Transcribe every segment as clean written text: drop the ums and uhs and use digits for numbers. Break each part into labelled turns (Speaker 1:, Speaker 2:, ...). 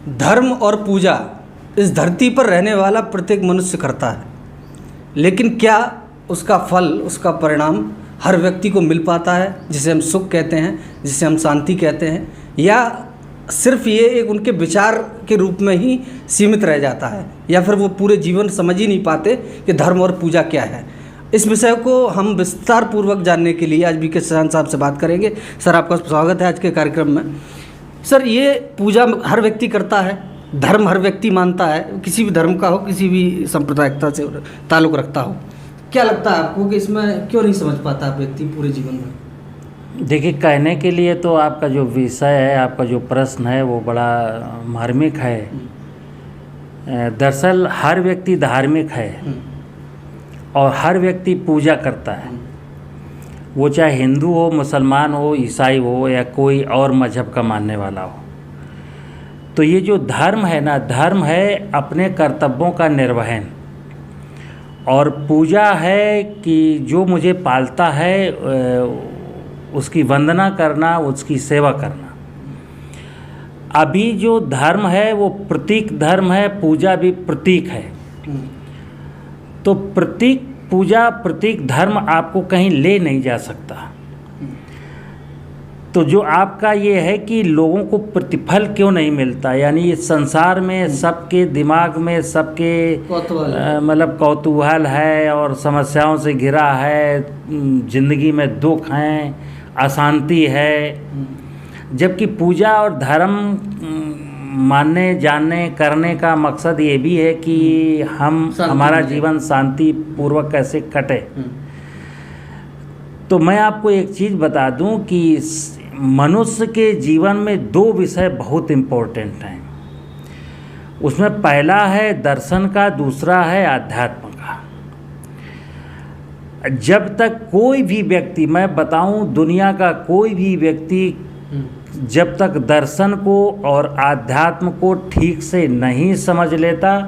Speaker 1: धर्म और पूजा इस धरती पर रहने वाला प्रत्येक मनुष्य करता है, लेकिन क्या उसका फल, उसका परिणाम हर व्यक्ति को मिल पाता है, जिसे हम सुख कहते हैं, जिसे हम शांति कहते हैं, या सिर्फ ये एक उनके विचार के रूप में ही सीमित रह जाता है, या फिर वो पूरे जीवन समझ ही नहीं पाते कि धर्म और पूजा क्या है। इस विषय को हम विस्तार पूर्वक जानने के लिए आज बीके चौहान साहब से बात करेंगे। सर, आपका स्वागत है आज के कार्यक्रम में। सर, ये पूजा हर व्यक्ति करता है, धर्म हर व्यक्ति मानता है, किसी भी धर्म का हो, किसी भी सांप्रदायिकता से ताल्लुक़ रखता हो। क्या लगता है आपको कि इसमें क्यों नहीं समझ पाता व्यक्ति पूरे जीवन में?
Speaker 2: देखिए, कहने के लिए तो आपका जो विषय है, आपका जो प्रश्न है वो बड़ा मार्मिक है। दरअसल हर व्यक्ति धार्मिक है और हर व्यक्ति पूजा करता है, वो चाहे हिंदू हो, मुसलमान हो, ईसाई हो या कोई और मजहब का मानने वाला हो। तो ये जो धर्म है ना, धर्म है अपने कर्तव्यों का निर्वहन, और पूजा है कि जो मुझे पालता है उसकी वंदना करना, उसकी सेवा करना। अभी जो धर्म है वो प्रतीक धर्म है, पूजा भी प्रतीक है। तो प्रतीक पूजा, प्रतीक धर्म आपको कहीं ले नहीं जा सकता। तो जो आपका ये है कि लोगों को प्रतिफल क्यों नहीं मिलता, यानी इस संसार में सबके दिमाग में सबके मतलब कौतूहल है और समस्याओं से घिरा है, जिंदगी में दुख हैं, अशांति है, जबकि पूजा और धर्म मानने, जानने, करने का मकसद ये भी है कि हमारा जीवन शांति पूर्वक कैसे कटे। तो मैं आपको एक चीज़ बता दूं कि मनुष्य के जीवन में दो विषय बहुत इम्पोर्टेंट हैं। उसमें पहला है दर्शन का, दूसरा है अध्यात्म का। जब तक कोई भी व्यक्ति, मैं बताऊं दुनिया का कोई भी व्यक्ति जब तक दर्शन को और आध्यात्म को ठीक से नहीं समझ लेता,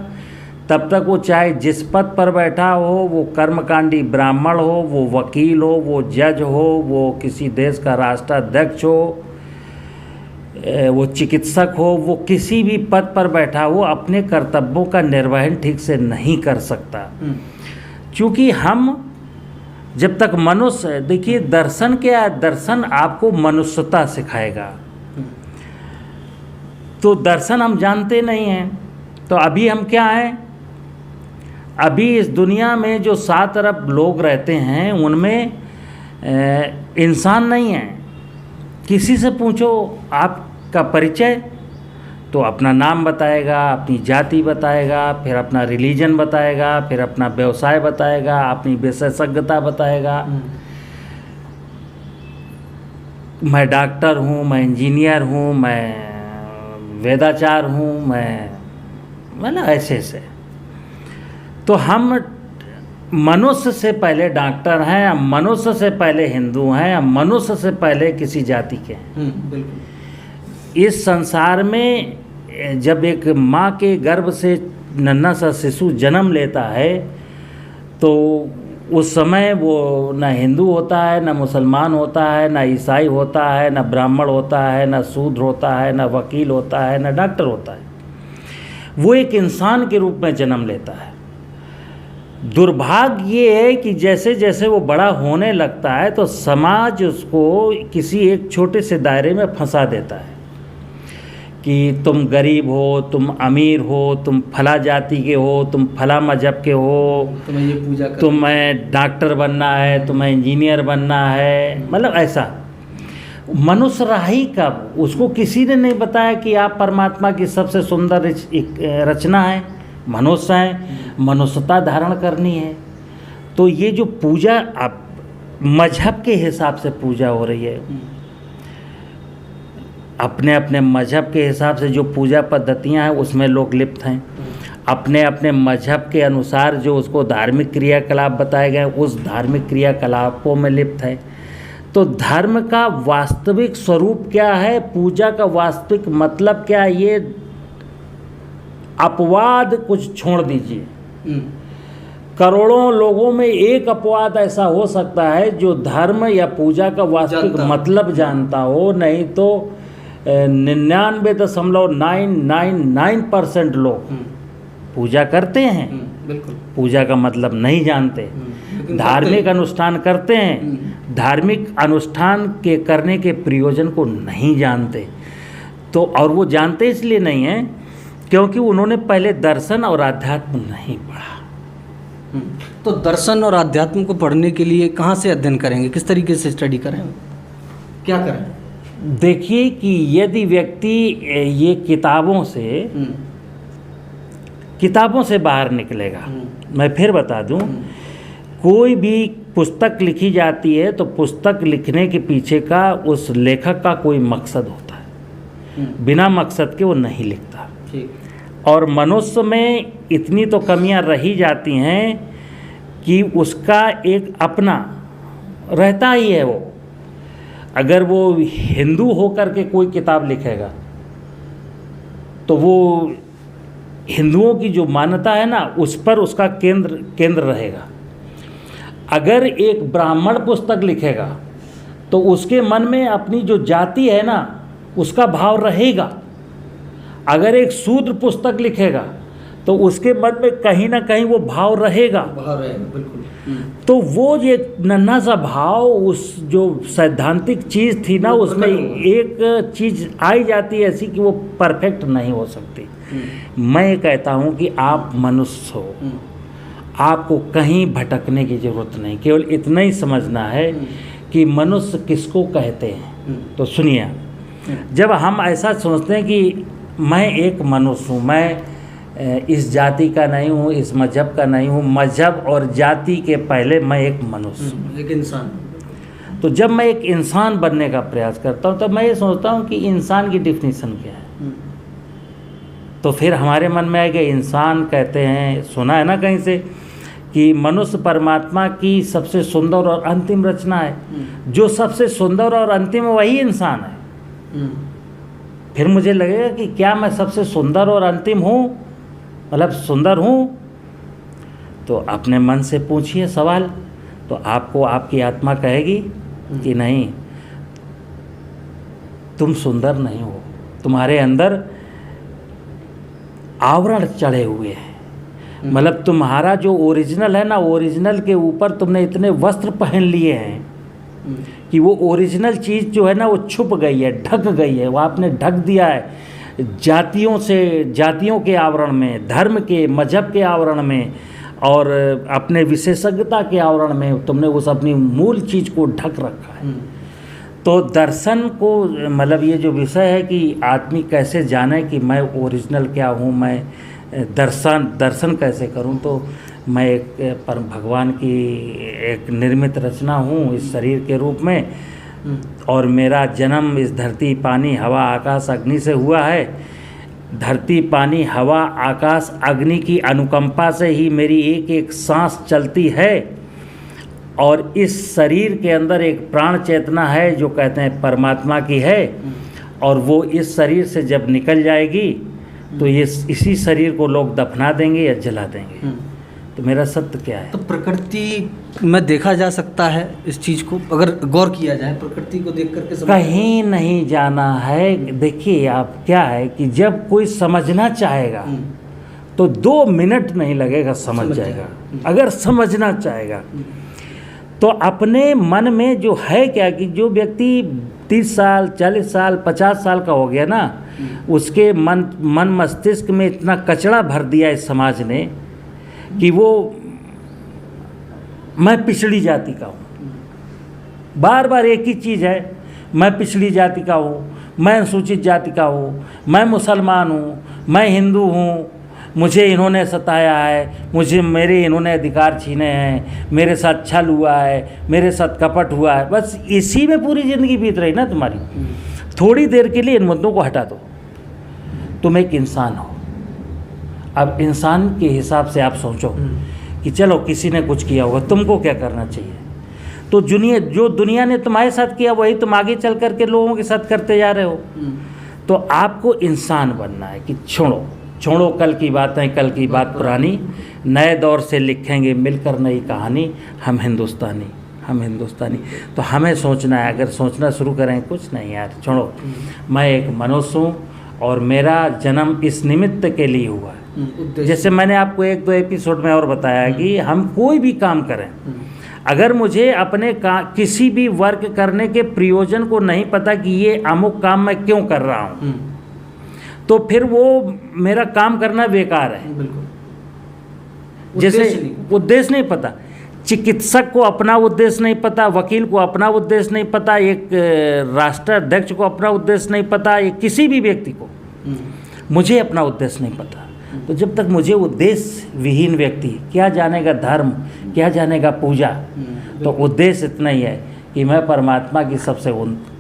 Speaker 2: तब तक वो चाहे जिस पद पर बैठा हो, वो कर्मकांडी ब्राह्मण हो, वो वकील हो, वो जज हो, वो किसी देश का राष्ट्राध्यक्ष हो, वो चिकित्सक हो, वो किसी भी पद पर बैठा हो, अपने कर्तव्यों का निर्वहन ठीक से नहीं कर सकता। क्योंकि हम जब तक मनुष्य, देखिए दर्शन क्या है, दर्शन आपको मनुष्यता सिखाएगा। तो दर्शन हम जानते नहीं हैं, तो अभी हम क्या हैं, अभी इस दुनिया में जो 7 अरब लोग रहते हैं उनमें इंसान नहीं है। किसी से पूछो आपका परिचय, तो अपना नाम बताएगा, अपनी जाति बताएगा, फिर अपना रिलीजन बताएगा, फिर अपना व्यवसाय बताएगा, अपनी विशेषज्ञता बताएगा। मैं डॉक्टर हूँ, मैं इंजीनियर हूँ, मैं वेदाचार हूँ, मैं मतलब ऐसे। तो हम मनुष्य से पहले डॉक्टर हैं, हम मनुष्य से पहले हिंदू हैं, हम मनुष्य से पहले किसी जाति के हैं। बिल्कुल। इस संसार में जब एक माँ के गर्भ से नन्हा सा शिशु जन्म लेता है, तो उस समय वो न हिंदू होता है, न मुसलमान होता है, न ईसाई होता है, न ब्राह्मण होता है, न शूद्र होता है, न वकील होता है, न डॉक्टर होता है। वो एक इंसान के रूप में जन्म लेता है। दुर्भाग्य ये है कि जैसे जैसे वो बड़ा होने लगता है तो समाज उसको किसी एक छोटे से दायरे में फंसा देता है कि तुम गरीब हो, तुम अमीर हो, तुम फला जाति के हो, तुम फला मजहब के हो,
Speaker 1: तुम्हें ये पूजा
Speaker 2: तुम्हें डॉक्टर बनना है, तुम्हें इंजीनियर बनना है। मतलब ऐसा मनुष्य राही कब, उसको किसी ने नहीं बताया कि आप परमात्मा की सबसे सुंदर रचना है, मनुष्य है, मनुष्यता धारण करनी है। तो ये जो पूजा अब मजहब के हिसाब से पूजा हो रही है, अपने अपने मजहब के हिसाब से जो पूजा पद्धतियां हैं उसमें लोग लिप्त हैं। अपने अपने मजहब के अनुसार जो उसको धार्मिक क्रियाकलाप बताए गए उस धार्मिक क्रियाकलापों में लिप्त है। तो धर्म का वास्तविक स्वरूप क्या है, पूजा का वास्तविक मतलब क्या है, ये अपवाद कुछ छोड़ दीजिए। करोड़ों लोगों में एक अपवाद ऐसा हो सकता है जो धर्म या पूजा का वास्तविक मतलब जानता हो, नहीं तो 99.999% लोग पूजा करते हैं,
Speaker 1: बिल्कुल।
Speaker 2: पूजा का मतलब नहीं जानते,
Speaker 1: लेकिन
Speaker 2: धार्मिक अनुष्ठान करते हैं, धार्मिक अनुष्ठान के करने के प्रयोजन को नहीं जानते। तो और वो जानते इसलिए नहीं हैं क्योंकि उन्होंने पहले दर्शन और अध्यात्म नहीं पढ़ा।
Speaker 1: तो दर्शन और अध्यात्म को पढ़ने के लिए कहाँ से अध्ययन करेंगे, किस तरीके से स्टडी करें, क्या करें?
Speaker 2: देखिए कि यदि व्यक्ति ये किताबों से बाहर निकलेगा, मैं फिर बता दूं, कोई भी पुस्तक लिखी जाती है तो पुस्तक लिखने के पीछे का उस लेखक का कोई मकसद होता है, बिना मकसद के वो नहीं लिखता।
Speaker 1: ठीक।
Speaker 2: और मनुष्य में इतनी तो कमियां रही जाती हैं कि उसका एक अपना रहता ही है। वो अगर वो हिंदू होकर के कोई किताब लिखेगा तो वो हिंदुओं की जो मान्यता है ना उस पर उसका केंद्र रहेगा। अगर एक ब्राह्मण पुस्तक लिखेगा तो उसके मन में अपनी जो जाति है ना उसका भाव रहेगा। अगर एक शूद्र पुस्तक लिखेगा तो उसके मन में कहीं ना कहीं वो भाव रहेगा।
Speaker 1: बिल्कुल।
Speaker 2: तो वो ये नन्हा सा भाव, उस जो सैद्धांतिक चीज़ थी ना उसमें एक चीज़ आई जाती है ऐसी कि वो परफेक्ट नहीं हो सकती। मैं कहता हूँ कि आप मनुष्य हो, आपको कहीं भटकने की ज़रूरत नहीं, केवल इतना ही समझना है कि मनुष्य किसको कहते हैं। तो सुनिए, जब हम ऐसा सोचते हैं कि मैं एक मनुष्य हूँ, मैं इस जाति का नहीं हूँ, इस मजहब का नहीं हूँ, मजहब और जाति के पहले मैं एक मनुष्य हूँ,
Speaker 1: एक इंसान।
Speaker 2: तो जब मैं एक इंसान बनने का प्रयास करता हूँ तब मैं ये सोचता हूँ कि इंसान की डिफिनीशन क्या है। तो फिर हमारे मन में आएगा, इंसान कहते हैं, सुना है ना कहीं से कि मनुष्य परमात्मा की सबसे सुंदर और अंतिम रचना है। जो सबसे सुंदर और अंतिम है वही इंसान है। फिर मुझे लगेगा कि क्या मैं सबसे सुंदर और अंतिम हूँ, मतलब सुंदर हूँ? तो अपने मन से पूछिए सवाल, तो आपको आपकी आत्मा कहेगी कि नहीं, तुम सुंदर नहीं हो, तुम्हारे अंदर आवरण चढ़े हुए हैं। मतलब तुम्हारा जो ओरिजिनल है ना, ओरिजिनल के ऊपर तुमने इतने वस्त्र पहन लिए हैं कि वो ओरिजिनल चीज़ जो है ना वो छुप गई है, ढक गई है, वो आपने ढक दिया है जातियों से, जातियों के आवरण में, धर्म के, मजहब के आवरण में और अपने विशेषज्ञता के आवरण में तुमने उस अपनी मूल चीज़ को ढक रखा है। तो दर्शन को, मतलब ये जो विषय है कि आदमी कैसे जाने कि मैं ओरिजिनल क्या हूँ, मैं दर्शन कैसे करूँ, तो मैं एक परम भगवान की एक निर्मित रचना हूँ इस शरीर के रूप में, और मेरा जन्म इस धरती पानी हवा आकाश अग्नि से हुआ है। धरती पानी हवा आकाश अग्नि की अनुकंपा से ही मेरी एक एक सांस चलती है, और इस शरीर के अंदर एक प्राण चेतना है जो कहते हैं परमात्मा की है, और वो इस शरीर से जब निकल जाएगी तो ये इसी शरीर को लोग दफना देंगे या जला देंगे। तो मेरा सत्य क्या है?
Speaker 1: तो प्रकृति में देखा जा सकता है इस चीज़ को, अगर गौर किया जाए प्रकृति को देख करके
Speaker 2: कहीं नहीं जाना है। देखिए आप, क्या है कि जब कोई समझना चाहेगा तो 2 मिनट नहीं लगेगा, समझ जाएगा। अगर समझना चाहेगा तो अपने मन में जो है क्या कि जो व्यक्ति 30 साल 40 साल 50 साल का हो गया ना, उसके मन मस्तिष्क में इतना कचरा भर दिया इस समाज ने कि वो मैं पिछड़ी जाति का हूँ। बार बार एक ही चीज़ है, मैं पिछड़ी जाति का हूँ, मैं अनुसूचित जाति का हूँ, मैं मुसलमान हूँ, मैं हिंदू हूँ, मुझे इन्होंने सताया है, मेरे इन्होंने अधिकार छीने हैं, मेरे साथ छल हुआ है, मेरे साथ कपट हुआ है। बस इसी में पूरी ज़िंदगी बीत रही ना तुम्हारी। थोड़ी देर के लिए इन मुद्दों को हटा दो, तुम एक इंसान हो। अब इंसान के हिसाब से आप सोचो कि चलो किसी ने कुछ किया होगा, तुमको क्या करना चाहिए? तो जो दुनिया ने तुम्हारे साथ किया वही तुम आगे चल करके लोगों के साथ करते जा रहे हो। तो आपको इंसान बनना है कि छोड़ो कल की बातें, कल की बात पुरानी, नए दौर से लिखेंगे मिलकर नई कहानी, हम हिंदुस्तानी, हम हिंदुस्तानी। तो हमें सोचना है, अगर सोचना शुरू करें, कुछ नहीं यार छोड़ो, मैं एक मनुष्य हूँ और मेरा जन्म इस निमित्त के लिए हुआ है। जैसे मैंने आपको 1-2 एपिसोड में और बताया कि हम कोई भी काम करें, अगर मुझे अपने किसी भी वर्क करने के प्रयोजन को नहीं पता कि ये अमुक काम मैं क्यों कर रहा हूँ, तो फिर वो मेरा काम करना बेकार है। जैसे उद्देश्य नहीं पता, चिकित्सक को अपना उद्देश्य नहीं पता, वकील को अपना उद्देश्य नहीं पता, एक राष्ट्राध्यक्ष को अपना उद्देश्य नहीं पता, एक किसी भी व्यक्ति को, मुझे अपना उद्देश्य नहीं पता। तो जब तक मुझे उद्देश्य विहीन व्यक्ति क्या जानेगा धर्म, क्या जानेगा पूजा। तो उद्देश्य इतना ही है कि मैं परमात्मा की सबसे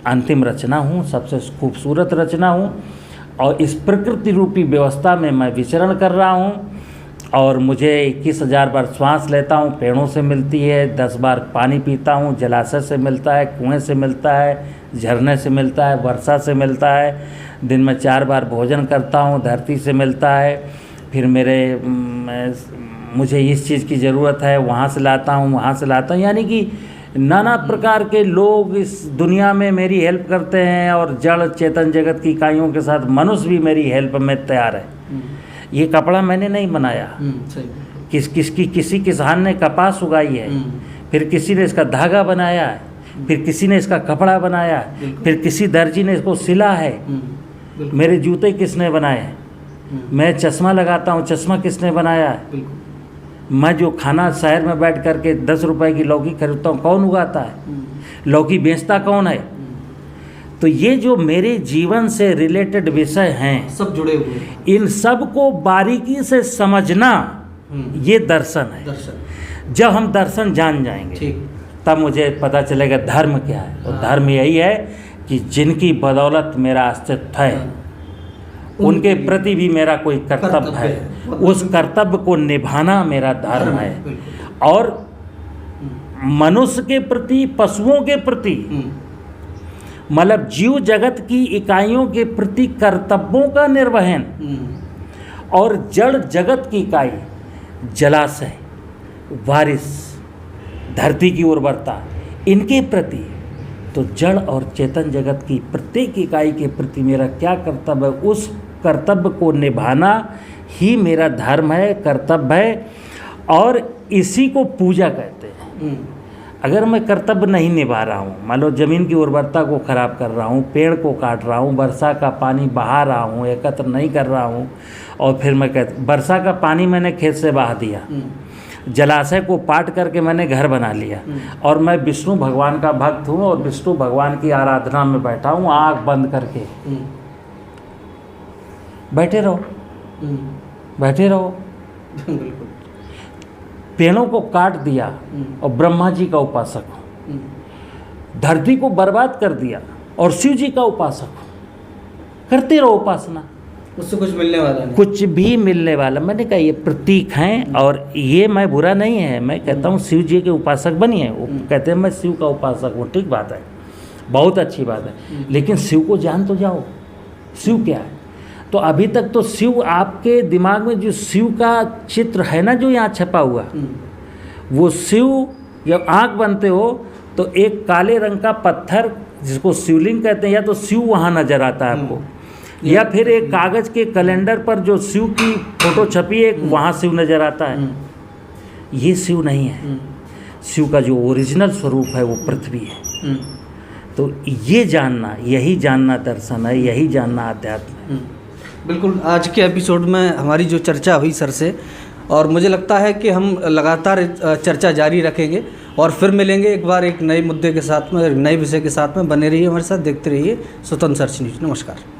Speaker 2: अंतिम रचना हूँ, सबसे खूबसूरत रचना हूँ, और इस प्रकृति रूपी व्यवस्था में मैं विचरण कर रहा हूँ। और मुझे 21,000 बार श्वास लेता हूँ, पेड़ों से मिलती है, 10 बार पानी पीता हूँ, जलाशय से मिलता है, कुएं से मिलता है, झरने से मिलता है, वर्षा से मिलता है, दिन में 4 बार भोजन करता हूँ, धरती से मिलता है, फिर मुझे इस चीज़ की ज़रूरत है, वहाँ से लाता हूँ, वहाँ से लाता हूँ। यानी कि नाना प्रकार के लोग इस दुनिया में मेरी हेल्प करते हैं, और जड़ चेतन जगत की इकाइयों के साथ मनुष्य भी मेरी हेल्प में तैयार है। ये कपड़ा मैंने नहीं बनाया, किसी किसान ने कपास उगाई है, फिर किसी ने इसका धागा बनाया है, फिर किसी ने इसका कपड़ा बनाया है, फिर किसी दर्जी ने इसको सिला है। मेरे जूते किसने बनाए हैं, मैं चश्मा लगाता हूँ, चश्मा किसने बनाया है, मैं जो खाना शहर में बैठ करके 10 रुपए की लौकी खरीदता हूँ, कौन उगाता है, लौकी बेचता कौन है। तो ये जो मेरे जीवन से रिलेटेड विषय हैं,
Speaker 1: सब जुड़े हुए,
Speaker 2: इन सब को बारीकी से समझना ये दर्शन है। जब हम दर्शन जान जाएंगे तब मुझे पता चलेगा धर्म क्या है। और धर्म यही है कि जिनकी बदौलत मेरा अस्तित्व है, उनके प्रति भी मेरा कोई कर्तव्य है, उस कर्तव्य को निभाना मेरा धर्म है। और मनुष्य के प्रति, पशुओं के प्रति, मतलब जीव जगत की इकाइयों के प्रति कर्तव्यों का निर्वहन, और जड़ जगत की इकाई, जलाशय, बारिश, धरती की उर्वरता, इनके प्रति, तो जड़ और चेतन जगत की प्रत्येक इकाई के प्रति मेरा क्या कर्तव्य है, उस कर्तव्य को निभाना ही मेरा धर्म है, कर्तव्य है। और इसी को पूजा कहते हैं। अगर मैं कर्तव्य नहीं निभा रहा हूँ, मान लो ज़मीन की उर्वरता को ख़राब कर रहा हूँ, पेड़ को काट रहा हूँ, वर्षा का पानी बहा रहा हूँ, एकत्र नहीं कर रहा हूँ, और फिर मैं वर्षा का पानी मैंने खेत से बहा दिया, जलाशय को पाट करके मैंने घर बना लिया, और मैं विष्णु भगवान का भक्त हूँ और विष्णु भगवान की आराधना में बैठा हूँ, आँख बंद करके बैठे रहो, बैठे रहो। पेड़ों को काट दिया और ब्रह्मा जी का उपासक हो, धरती को बर्बाद कर दिया और शिव जी का उपासक हो, करते रहो उपासना,
Speaker 1: उससे कुछ मिलने वाला नहीं,
Speaker 2: कुछ भी मिलने वाला। मैंने कहा ये प्रतीक हैं, और ये मैं बुरा नहीं है, मैं कहता हूँ शिव जी के उपासक बनिए। वो कहते हैं मैं शिव का उपासक हूँ, ठीक बात है, बहुत अच्छी बात है, लेकिन शिव को जान तो जाओ, शिव क्या है। तो अभी तक तो शिव आपके दिमाग में जो शिव का चित्र है ना, जो यहाँ छपा हुआ, वो शिव, जब आँख बनते हो तो एक काले रंग का पत्थर जिसको शिवलिंग कहते हैं, या तो शिव वहाँ नजर आता है आपको, या फिर एक कागज़ के कैलेंडर पर जो शिव की फोटो छपी है, वहाँ शिव नजर आता है। ये शिव नहीं है, शिव का जो ओरिजिनल स्वरूप है वो पृथ्वी है। तो ये जानना, यही जानना दर्शन है, यही जानना अध्यात्म है।
Speaker 1: बिल्कुल। आज के एपिसोड में हमारी जो चर्चा हुई सर से, और मुझे लगता है कि हम लगातार चर्चा जारी रखेंगे, और फिर मिलेंगे एक बार एक नए मुद्दे के साथ में, नए विषय के साथ में। बने रहिए हमारे साथ, देखते रहिए स्वतंत्र सर्च न्यूज़। नमस्कार।